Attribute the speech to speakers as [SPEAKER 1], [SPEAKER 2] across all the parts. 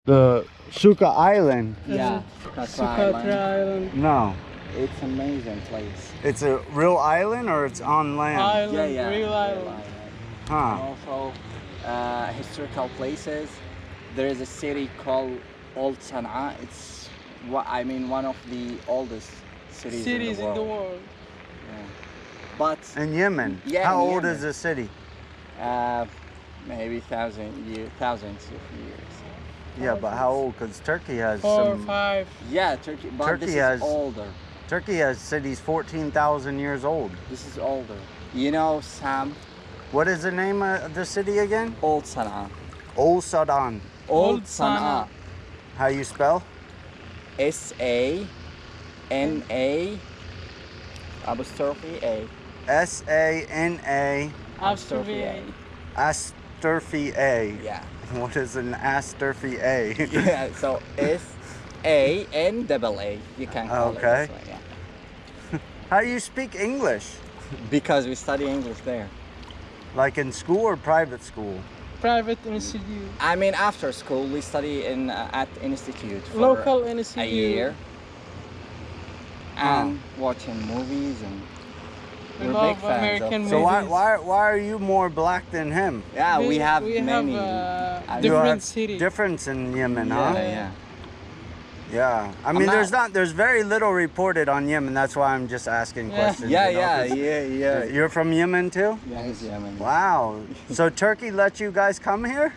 [SPEAKER 1] The Suka Island.
[SPEAKER 2] Yeah,
[SPEAKER 3] Sukatra Island.
[SPEAKER 1] No.
[SPEAKER 2] It's an amazing place.
[SPEAKER 1] It's a real island or it's on land?
[SPEAKER 3] Island,
[SPEAKER 2] Yeah,
[SPEAKER 3] real island.
[SPEAKER 1] Huh.
[SPEAKER 2] And also historical places. There is a city called Old Sana'a. It's one of the oldest cities in the world. Yeah. But
[SPEAKER 1] In Yemen?
[SPEAKER 2] Yeah,
[SPEAKER 1] How
[SPEAKER 2] in
[SPEAKER 1] old
[SPEAKER 2] Yemen.
[SPEAKER 1] is the city?
[SPEAKER 2] maybe thousands of years.
[SPEAKER 1] Yeah, but how old? Because Turkey has
[SPEAKER 3] 4 or
[SPEAKER 1] some...
[SPEAKER 3] 5.
[SPEAKER 2] Yeah, Turkey, but
[SPEAKER 1] Turkey
[SPEAKER 2] this
[SPEAKER 1] has-
[SPEAKER 2] is older.
[SPEAKER 1] Turkey has cities 14,000 years old.
[SPEAKER 2] This is older. You know Sam?
[SPEAKER 1] What is the name of the city again?
[SPEAKER 2] Old Sana'a.
[SPEAKER 1] Old Sudan.
[SPEAKER 2] Old
[SPEAKER 3] Sana'a.
[SPEAKER 2] Sana'a.
[SPEAKER 1] How you spell?
[SPEAKER 2] S-A-N-A apostrophe A.
[SPEAKER 1] S-A-N-A
[SPEAKER 3] Apostrophe A.
[SPEAKER 1] Asturphy A.
[SPEAKER 2] Yeah.
[SPEAKER 1] What is an Asturphy A?
[SPEAKER 2] Yeah, so S-A-N-A-A. You can call it
[SPEAKER 1] Okay.
[SPEAKER 2] this way, yeah.
[SPEAKER 1] How do you speak English?
[SPEAKER 2] Because we study English there.
[SPEAKER 1] Like in school or private school?
[SPEAKER 3] Private institute.
[SPEAKER 2] I mean, after school, we study at institute for
[SPEAKER 3] Local
[SPEAKER 2] a
[SPEAKER 3] institute.
[SPEAKER 2] year. And watching movies and
[SPEAKER 3] We
[SPEAKER 2] we're
[SPEAKER 3] love
[SPEAKER 2] big fans
[SPEAKER 3] American
[SPEAKER 2] of
[SPEAKER 1] So
[SPEAKER 3] movies.
[SPEAKER 1] why are you more black than him?
[SPEAKER 2] Yeah, we have
[SPEAKER 3] we
[SPEAKER 2] many.
[SPEAKER 3] have
[SPEAKER 2] I
[SPEAKER 1] You
[SPEAKER 3] different
[SPEAKER 1] have
[SPEAKER 3] cities.
[SPEAKER 1] difference in Yemen,
[SPEAKER 2] yeah,
[SPEAKER 1] huh?
[SPEAKER 2] yeah.
[SPEAKER 1] Yeah. I mean, there's very little reported on Yemen. That's why I'm just asking
[SPEAKER 3] Yeah.
[SPEAKER 1] questions.
[SPEAKER 2] Yeah,
[SPEAKER 1] you know,
[SPEAKER 2] yeah,
[SPEAKER 1] 'cause
[SPEAKER 2] yeah.
[SPEAKER 1] You're from Yemen too?
[SPEAKER 2] Yeah, he's Yemen.
[SPEAKER 1] Wow. So Turkey let you guys come here?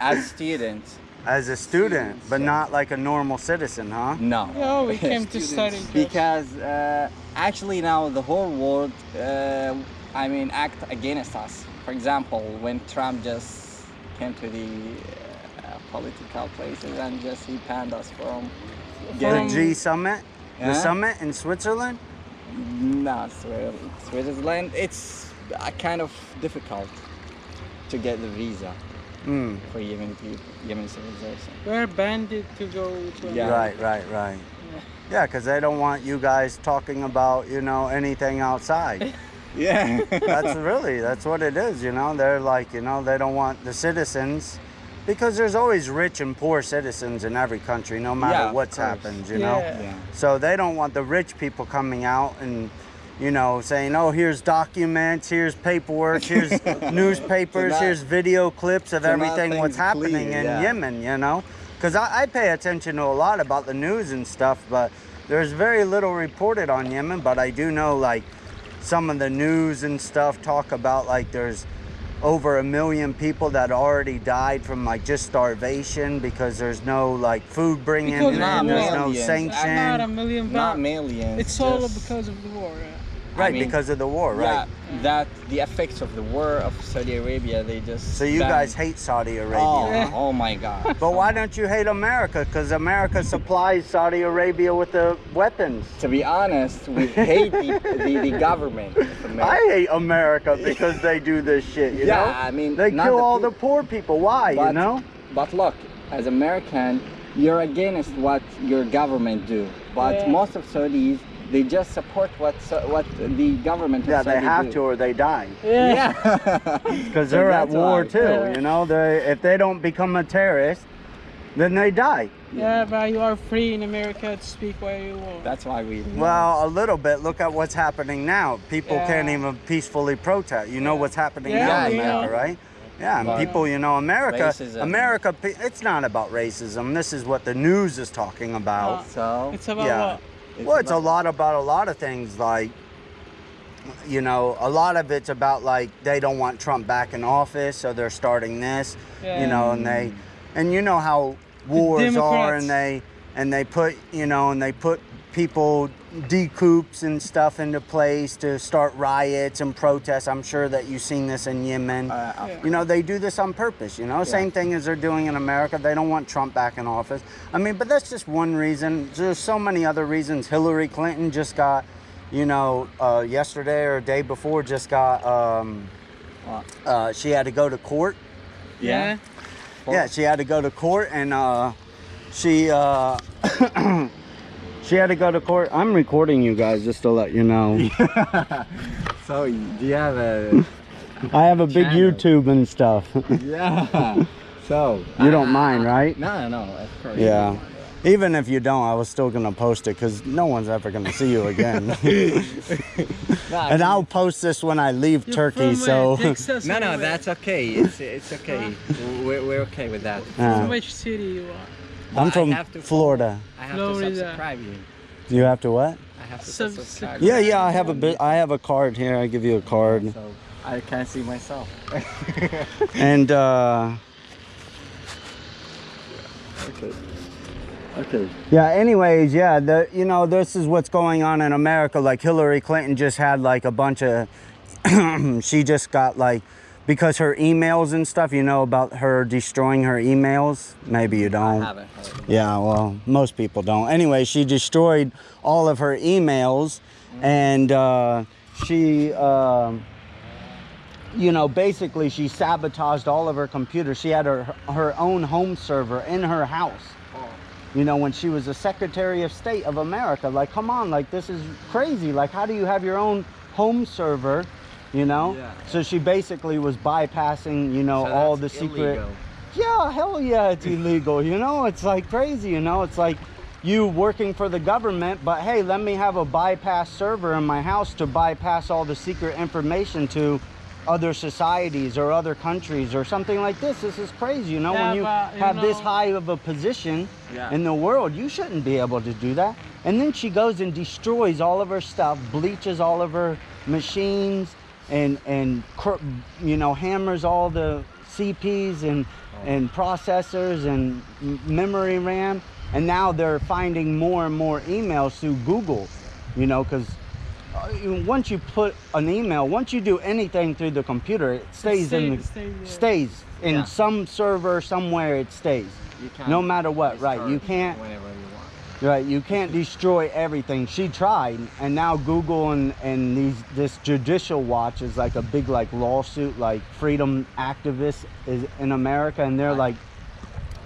[SPEAKER 2] As students,
[SPEAKER 1] As a student, but
[SPEAKER 2] yeah.
[SPEAKER 1] not like a normal citizen, huh?
[SPEAKER 2] no.
[SPEAKER 3] Yeah, we came to study.
[SPEAKER 2] Because actually now the whole world, act against us. For example, when Trump just came to the political places and just he banned us from
[SPEAKER 1] The
[SPEAKER 2] getting
[SPEAKER 1] G summit? The
[SPEAKER 2] Yeah.
[SPEAKER 1] summit in Switzerland?
[SPEAKER 2] no Switzerland. It's kind of difficult to get the visa
[SPEAKER 1] Mm.
[SPEAKER 2] for Yemen people, Yemen civilization.
[SPEAKER 3] We're banded to go to
[SPEAKER 2] Yeah.
[SPEAKER 1] Right. Yeah, because they don't want you guys talking about, anything outside.
[SPEAKER 2] Yeah.
[SPEAKER 1] That's what it is, They're like, they don't want the citizens, because there's always rich and poor citizens in every country, no matter
[SPEAKER 2] Yeah, of
[SPEAKER 1] what's
[SPEAKER 2] course.
[SPEAKER 1] happened,
[SPEAKER 3] Yeah.
[SPEAKER 1] So they don't want the rich people coming out and, saying, oh, here's documents, here's paperwork, here's newspapers,
[SPEAKER 2] not-
[SPEAKER 1] here's video clips of
[SPEAKER 2] to not
[SPEAKER 1] everything,
[SPEAKER 2] things
[SPEAKER 1] what's happening
[SPEAKER 2] clear,
[SPEAKER 1] in
[SPEAKER 2] yeah.
[SPEAKER 1] Yemen, Because I pay attention to a lot about the news and stuff, but there's very little reported on Yemen, but I do know, like, some of the news and stuff talk about, like, there's over 1 million people that already died from, like, just starvation because there's no, like, food bringing
[SPEAKER 3] Because
[SPEAKER 1] in,
[SPEAKER 3] not
[SPEAKER 1] there's no
[SPEAKER 2] millions.
[SPEAKER 1] sanction.
[SPEAKER 3] Not a million
[SPEAKER 2] Not
[SPEAKER 3] bucks.
[SPEAKER 2] millions.
[SPEAKER 3] It's all
[SPEAKER 2] just-
[SPEAKER 3] because of the war. Yeah.
[SPEAKER 1] Right,
[SPEAKER 2] I mean,
[SPEAKER 1] because of the war, right?
[SPEAKER 2] Yeah, that the effects of the war of Saudi Arabia, they just.
[SPEAKER 1] So you
[SPEAKER 2] banned-
[SPEAKER 1] guys hate Saudi Arabia,
[SPEAKER 2] Oh,
[SPEAKER 1] huh?
[SPEAKER 2] oh my God.
[SPEAKER 1] But why don't you hate America? Because America supplies Saudi Arabia with the weapons.
[SPEAKER 2] To be honest, we hate the government. of America.
[SPEAKER 1] I hate America because they do this shit, you know?
[SPEAKER 2] I mean,
[SPEAKER 1] They
[SPEAKER 2] not
[SPEAKER 1] kill
[SPEAKER 2] the
[SPEAKER 1] all
[SPEAKER 2] peop-
[SPEAKER 1] the poor people. Why,
[SPEAKER 2] But- But look, as American, you're against what your government do. But
[SPEAKER 3] Yeah.
[SPEAKER 2] most of Saudis, they just support what the government.
[SPEAKER 1] Yeah,
[SPEAKER 2] of
[SPEAKER 1] they
[SPEAKER 2] Saudi
[SPEAKER 1] have
[SPEAKER 2] do.
[SPEAKER 1] to or they die.
[SPEAKER 3] Yeah.
[SPEAKER 1] Because
[SPEAKER 2] So
[SPEAKER 1] they're at
[SPEAKER 2] that's
[SPEAKER 1] war
[SPEAKER 2] why.
[SPEAKER 1] too,
[SPEAKER 3] Yeah.
[SPEAKER 1] If they don't become a terrorist, then they die.
[SPEAKER 3] Yeah, but you are free in America to speak what you want.
[SPEAKER 2] That's why we.
[SPEAKER 1] Well, a little bit. Look at what's happening now. People
[SPEAKER 3] Yeah.
[SPEAKER 1] can't even peacefully protest. You know what's happening
[SPEAKER 3] Yeah,
[SPEAKER 1] now in
[SPEAKER 2] we
[SPEAKER 1] America,
[SPEAKER 3] know.
[SPEAKER 1] right? Yeah, and
[SPEAKER 2] But
[SPEAKER 1] people, America,
[SPEAKER 2] racism.
[SPEAKER 1] it's not about racism. This is what the news is talking about.
[SPEAKER 2] So.
[SPEAKER 3] It's about
[SPEAKER 1] Yeah.
[SPEAKER 3] what?
[SPEAKER 1] Well, it's a lot about a lot of things, like, a lot of it's about, like, they don't want Trump back in office, so they're starting this,
[SPEAKER 3] Yeah.
[SPEAKER 1] and you know how wars are,
[SPEAKER 3] Democrats.
[SPEAKER 1] and they put people, decoups and stuff into place to start riots and protests. I'm sure that you've seen this in Yemen.
[SPEAKER 3] Yeah.
[SPEAKER 1] They do this on purpose, Same thing as they're doing in America. They don't want Trump back in office. I mean, but that's just one reason. There's so many other reasons. Hillary Clinton just got, yesterday or day before, just got, she had to go to court.
[SPEAKER 3] Yeah.
[SPEAKER 1] Yeah, she had to go to court, and she she had to go to court. I'm recording you guys just to let you know.
[SPEAKER 2] So do you have a?
[SPEAKER 1] I have a big
[SPEAKER 2] Channel.
[SPEAKER 1] YouTube and stuff.
[SPEAKER 2] Yeah. So
[SPEAKER 1] You don't mind, right?
[SPEAKER 2] No, of course.
[SPEAKER 1] Yeah. Even if you don't, I was still gonna post it because no one's ever gonna see you again.
[SPEAKER 2] No,
[SPEAKER 1] And I'll post this when I leave
[SPEAKER 3] You're
[SPEAKER 1] Turkey.
[SPEAKER 3] from,
[SPEAKER 1] So
[SPEAKER 3] Texas
[SPEAKER 2] no,
[SPEAKER 3] or
[SPEAKER 2] that's okay. It's okay. We're okay with that.
[SPEAKER 3] from which city you are?
[SPEAKER 1] I'm
[SPEAKER 2] I
[SPEAKER 1] from
[SPEAKER 2] have to
[SPEAKER 1] Florida.
[SPEAKER 2] I have
[SPEAKER 3] Florida.
[SPEAKER 2] to subscribe you.
[SPEAKER 1] You have to what?
[SPEAKER 2] I have to
[SPEAKER 3] Subscribe.
[SPEAKER 2] subscribe.
[SPEAKER 1] Yeah, I have a bit. I have a card here. I give you a card.
[SPEAKER 2] So I can't see myself.
[SPEAKER 1] And
[SPEAKER 2] Okay.
[SPEAKER 1] yeah. Anyways, yeah. This is what's going on in America. Like Hillary Clinton just had like a bunch of. She just got like, because her emails and stuff. You know about her destroying her emails. Maybe you
[SPEAKER 2] I
[SPEAKER 1] don't.
[SPEAKER 2] haven't heard.
[SPEAKER 1] Yeah, well, most people don't. Anyway, she destroyed all of her emails, and she, basically she sabotaged all of her computers. She had her own home server in her house. When she was the Secretary of State of America. Like, come on, like, this is crazy. Like, how do you have your own home server,
[SPEAKER 2] Yeah.
[SPEAKER 1] So she basically was bypassing,
[SPEAKER 2] So
[SPEAKER 1] all the
[SPEAKER 2] that's
[SPEAKER 1] secret...
[SPEAKER 2] illegal.
[SPEAKER 1] Yeah, hell yeah, it's illegal. It's like crazy. It's like you working for the government, but hey, let me have a bypass server in my house to bypass all the secret information to other societies or other countries or something like this. This is crazy.
[SPEAKER 3] Yeah,
[SPEAKER 1] When you
[SPEAKER 3] but,
[SPEAKER 1] have this high of a position
[SPEAKER 2] Yeah.
[SPEAKER 1] in the world, you shouldn't be able to do that. And then she goes and destroys all of her stuff, bleaches all of her machines, and hammers all the CPs and processors and memory RAM. And now they're finding more and more emails through Google, because once you put an email, once you do anything through the computer, it stays in
[SPEAKER 2] Yeah.
[SPEAKER 1] some server somewhere. It stays,
[SPEAKER 2] You can't
[SPEAKER 1] no matter what. Right? You
[SPEAKER 2] restart
[SPEAKER 1] can't.
[SPEAKER 2] whenever you want.
[SPEAKER 1] Right, you can't destroy everything. She tried, and now Google and this judicial watch is like a big lawsuit, like freedom activists is in America, and they're like,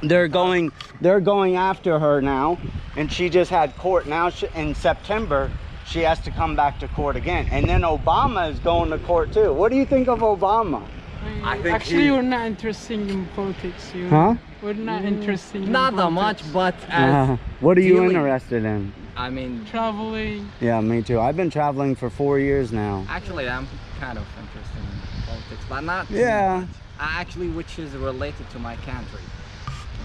[SPEAKER 1] they're going after her now, and she just had court now. In September, she has to come back to court again, and then Obama is going to court too. What do you think of Obama?
[SPEAKER 2] I think
[SPEAKER 3] Actually, we're not interested in politics.
[SPEAKER 1] Huh?
[SPEAKER 3] We're not interested in
[SPEAKER 2] Not that much,
[SPEAKER 3] politics.
[SPEAKER 2] but as
[SPEAKER 1] What are you
[SPEAKER 2] dealing-
[SPEAKER 1] interested in?
[SPEAKER 2] I mean,
[SPEAKER 3] Traveling.
[SPEAKER 1] Yeah, me too. I've been traveling for 4 years now.
[SPEAKER 2] actually, I'm kind of interested in politics, but not. too
[SPEAKER 1] Yeah.
[SPEAKER 2] much. Actually, which is related to my country.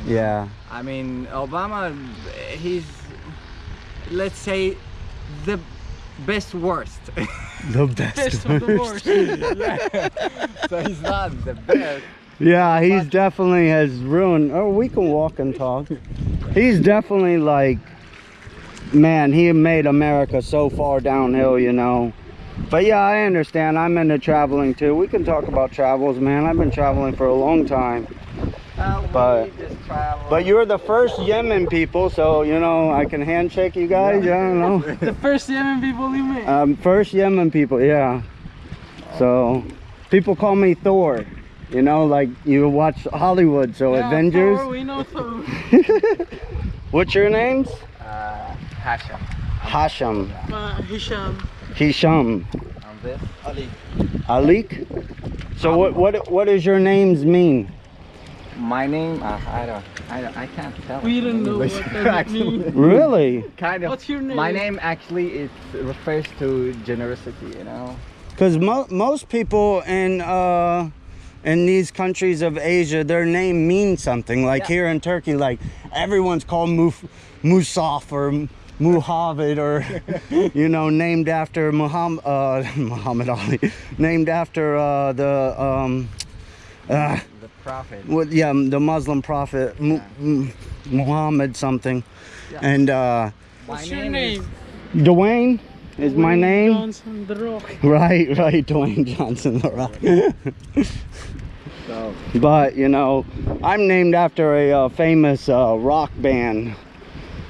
[SPEAKER 1] Yeah.
[SPEAKER 2] I mean, Obama, he's, let's say, the best worst.
[SPEAKER 1] The best.
[SPEAKER 3] Best of the worst.
[SPEAKER 2] So he's not the best.
[SPEAKER 1] Yeah, he's definitely has ruined. Oh, we can walk and talk. He's definitely like, man, he made America so far downhill, But yeah, I understand. I'm into traveling too. We can talk about travels, man. I've been traveling for a long time. But-
[SPEAKER 2] We just travel.
[SPEAKER 1] But you're the first Yemen people, so I can handshake you guys. I don't know.
[SPEAKER 3] The first Yemen people you met.
[SPEAKER 1] First Yemen people, yeah. So people call me Thor. Like you watch Hollywood, so
[SPEAKER 3] Yeah,
[SPEAKER 1] Avengers.
[SPEAKER 3] Thor, we know Thor.
[SPEAKER 1] What's your names?
[SPEAKER 2] Hashem.
[SPEAKER 1] Hasham.
[SPEAKER 3] Hisham.
[SPEAKER 1] Hisham.
[SPEAKER 2] On this. Ali.
[SPEAKER 1] Alik. So what does your names mean?
[SPEAKER 2] My name, I can't tell.
[SPEAKER 3] We don't know what
[SPEAKER 2] English.
[SPEAKER 3] does it
[SPEAKER 2] Actually.
[SPEAKER 3] mean.
[SPEAKER 1] Really?
[SPEAKER 2] Kind of.
[SPEAKER 3] What's your name?
[SPEAKER 2] My name actually refers to generosity,
[SPEAKER 1] Because most people in these countries of Asia, their name means something. Like here in Turkey, like everyone's called Musaf or Muhammad, or named after Muhammad Ali, named after
[SPEAKER 2] The prophet.
[SPEAKER 1] the Muslim prophet Muhammad something.
[SPEAKER 2] Yeah.
[SPEAKER 1] And
[SPEAKER 3] What's your name?
[SPEAKER 1] Dwayne is my
[SPEAKER 3] Dwayne
[SPEAKER 1] name.
[SPEAKER 3] Johnson, The Rock.
[SPEAKER 1] Right, Dwayne Johnson, the Rock.
[SPEAKER 2] So,
[SPEAKER 1] But I'm named after a famous rock band,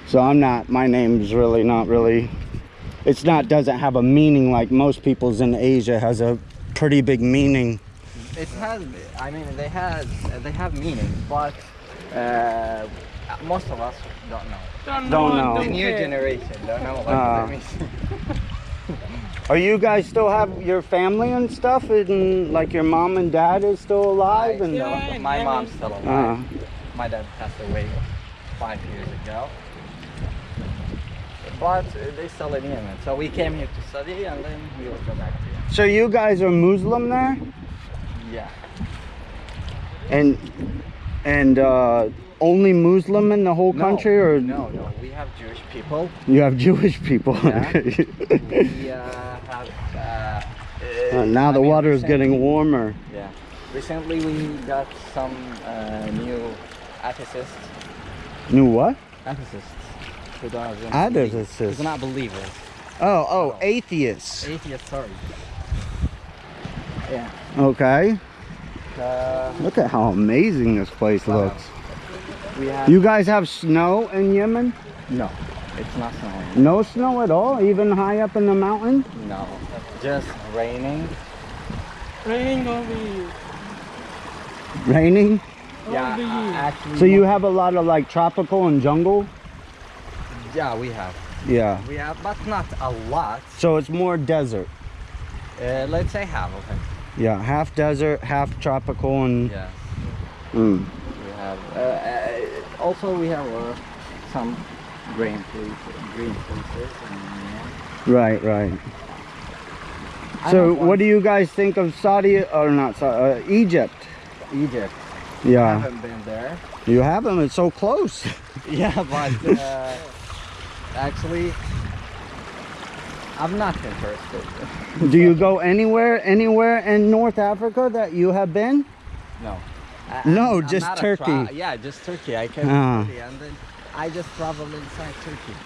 [SPEAKER 1] so my name's really not really. Doesn't have a meaning like most people's in Asia has a pretty big meaning.
[SPEAKER 2] it has, I mean, they have meaning, but most of us don't know.
[SPEAKER 1] Don't know.
[SPEAKER 2] The
[SPEAKER 3] Don't
[SPEAKER 2] new
[SPEAKER 3] care.
[SPEAKER 2] generation don't know what
[SPEAKER 1] Ah.
[SPEAKER 2] that means.
[SPEAKER 1] Are you guys still have your family and stuff? And like your mom and dad is still alive? And
[SPEAKER 3] Yeah.
[SPEAKER 2] My mom's still alive.
[SPEAKER 1] uh,
[SPEAKER 2] My dad passed away 5 years ago. But they still in Yemen. So we came here to study and then we will go back to Yemen.
[SPEAKER 1] so you guys are Muslim there?
[SPEAKER 2] Yeah.
[SPEAKER 1] And only Muslim in the whole country, or
[SPEAKER 2] No, we have Jewish people.
[SPEAKER 1] you have Jewish people?
[SPEAKER 2] Yeah. We have.
[SPEAKER 1] Now the water is getting
[SPEAKER 2] recently-
[SPEAKER 1] warmer.
[SPEAKER 2] Yeah. Recently we got some new atheists.
[SPEAKER 1] New what?
[SPEAKER 2] Atheists. Who doesn't
[SPEAKER 1] Atheists.
[SPEAKER 2] believe- Who's not believers.
[SPEAKER 1] Oh, atheists.
[SPEAKER 2] Atheists, sorry. Yeah.
[SPEAKER 1] Okay.
[SPEAKER 2] Uh,
[SPEAKER 1] Look at how amazing this place
[SPEAKER 2] Wow.
[SPEAKER 1] looks.
[SPEAKER 2] we have.
[SPEAKER 1] You guys have snow in Yemen?
[SPEAKER 2] No, it's not snowing.
[SPEAKER 1] No snow at all, even high up in the mountain?
[SPEAKER 2] No, just raining.
[SPEAKER 3] Raining over you.
[SPEAKER 1] Raining?
[SPEAKER 2] Yeah,
[SPEAKER 3] Over you.
[SPEAKER 2] actually.
[SPEAKER 1] So you have a lot of like tropical and jungle?
[SPEAKER 2] Yeah, we have.
[SPEAKER 1] Yeah.
[SPEAKER 2] We have, but not a lot.
[SPEAKER 1] So it's more desert.
[SPEAKER 2] Let's say half of it.
[SPEAKER 1] Yeah, half desert, half tropical, and
[SPEAKER 2] Yeah.
[SPEAKER 1] Mm.
[SPEAKER 2] We have. Also, we have some green places.
[SPEAKER 1] Right, right.
[SPEAKER 2] I
[SPEAKER 1] So
[SPEAKER 2] don't want-
[SPEAKER 1] what do you guys think of Saudi, or not Saudi, Egypt?
[SPEAKER 2] Egypt. I
[SPEAKER 1] Yeah,
[SPEAKER 2] haven't been there.
[SPEAKER 1] you haven't, it's so close.
[SPEAKER 2] Yeah, but actually, I'm not interested.
[SPEAKER 1] Do you go anywhere in North Africa that you have been?
[SPEAKER 2] No.
[SPEAKER 1] No,
[SPEAKER 2] I'm
[SPEAKER 1] just
[SPEAKER 2] not a
[SPEAKER 1] Turkey.
[SPEAKER 2] Yeah, just Turkey. I came
[SPEAKER 1] Ah.
[SPEAKER 2] to Turkey and then I just travel inside Turkey.